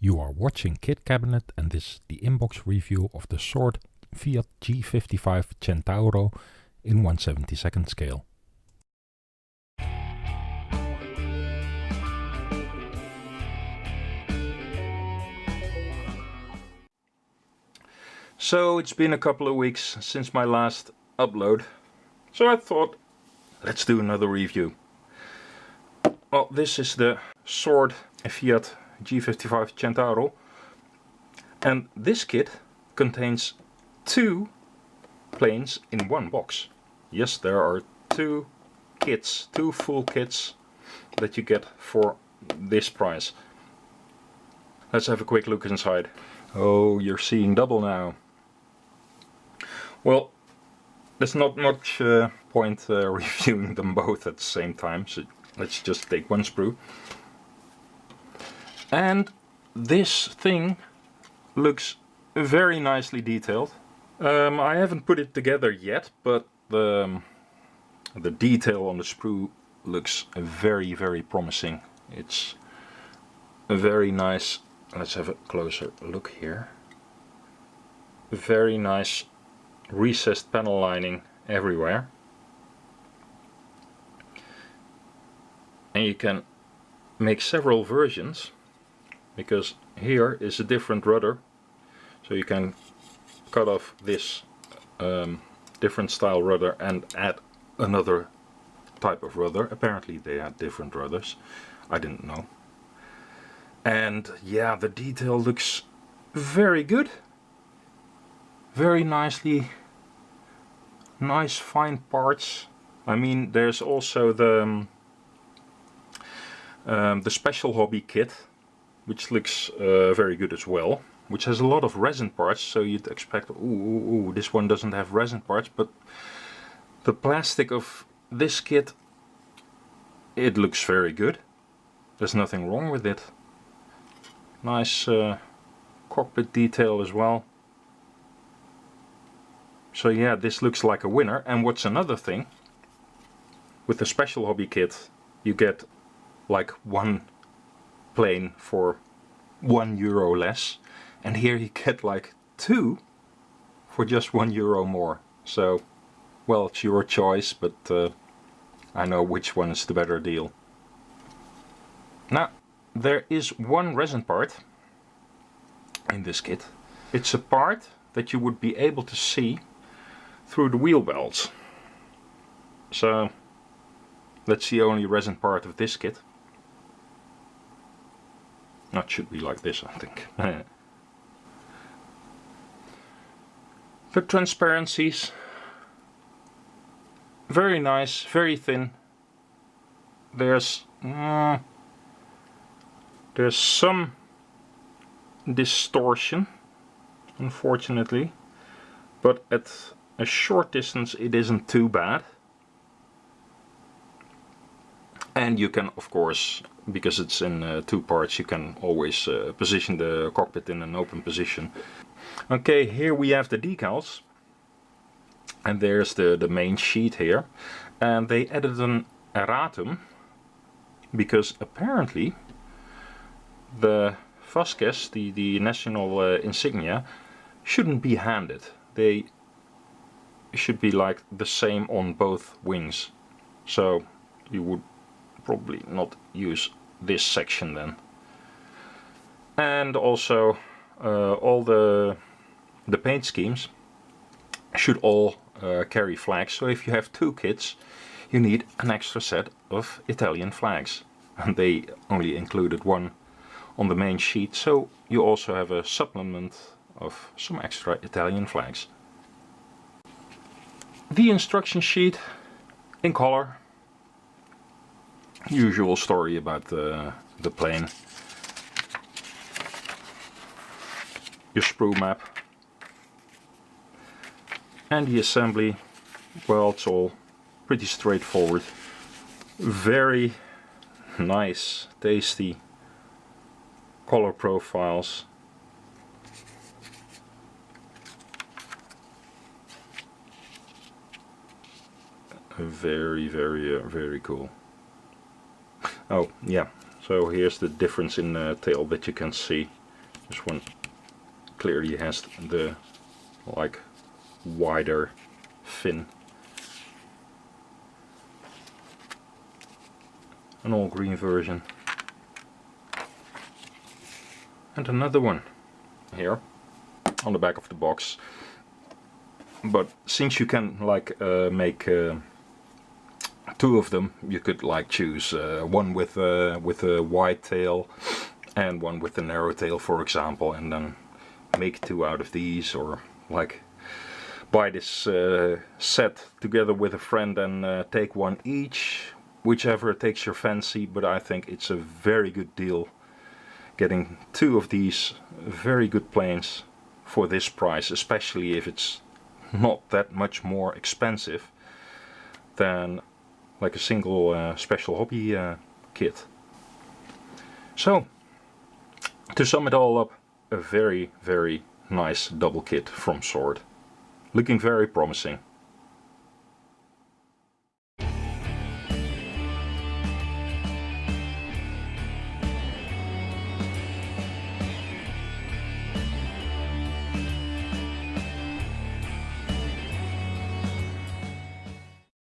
You are watching Kit Kabinet, and this is the inbox review of the short Fiat G.55 Centauro in 1/72 scale. So it's been a couple of weeks since my last upload, so I thought let's do another review. Well, this is the short Fiat G.55 Centauro, and this kit contains two planes in one box. Yes, there are two kits, two full kits that you get for this price. Let's have a quick look inside. Oh, you're seeing double now. Well, there's not much point reviewing them both at the same time, so let's just take one sprue. And this thing looks very nicely detailed. I haven't put it together yet, but the detail on the sprue looks very, very promising. It's a very nice, let's have a closer look here. Very nice recessed panel lining everywhere. And you can make several versions, because here is a different rudder, so you can cut off this different style rudder and add another type of rudder. Apparently they had different rudders, I didn't know. And yeah, the detail looks very good, very nicely, nice fine parts. I mean, there's also the special hobby kit, which looks very good as well, which has a lot of resin parts, so you'd expect, ooh, this one doesn't have resin parts, but the plastic of this kit, it looks very good. There's nothing wrong with it. Nice cockpit detail as well. So yeah, this looks like a winner. And what's another thing, with the special hobby kit you get like one plane for €1 less, and here you get like two for just €1 more. So, well, it's your choice, but I know which one is the better deal. Now, there is one resin part in this kit. It's a part that you would be able to see through the wheel wells. So that's the only resin part of this kit. That should be like this, I think. The transparencies, very nice, very thin. There's some distortion, unfortunately, but at a short distance it isn't too bad. And you can, of course, because it's in two parts, you can always position the cockpit in an open position. Okay, here we have the decals, and there's the main sheet here, and they added an erratum because apparently the Vasquez, the national insignia, shouldn't be handed. They should be like the same on both wings, so you would probably not use this section then. And also all the paint schemes should all carry flags, so if you have two kits you need an extra set of Italian flags, and they only included one on the main sheet, so you also have a supplement of some extra Italian flags. The instruction sheet in color. Usual story about the plane. Your sprue map. And the assembly, well, it's all pretty straightforward. Very nice, tasty color profiles. Very, very cool. Oh yeah, so here's the difference in tail that you can see. This one clearly has the like wider fin. An all green version. And another one here on the back of the box. But since you can like make two of them, you could like choose one with a wide tail and one with a narrow tail, for example, and then make two out of these, or like buy this set together with a friend and take one each, whichever takes your fancy. But I think it's a very good deal getting two of these very good planes for this price, especially if it's not that much more expensive than like a single special hobby kit. So, to sum it all up, a very nice double kit from Sword. Looking very promising.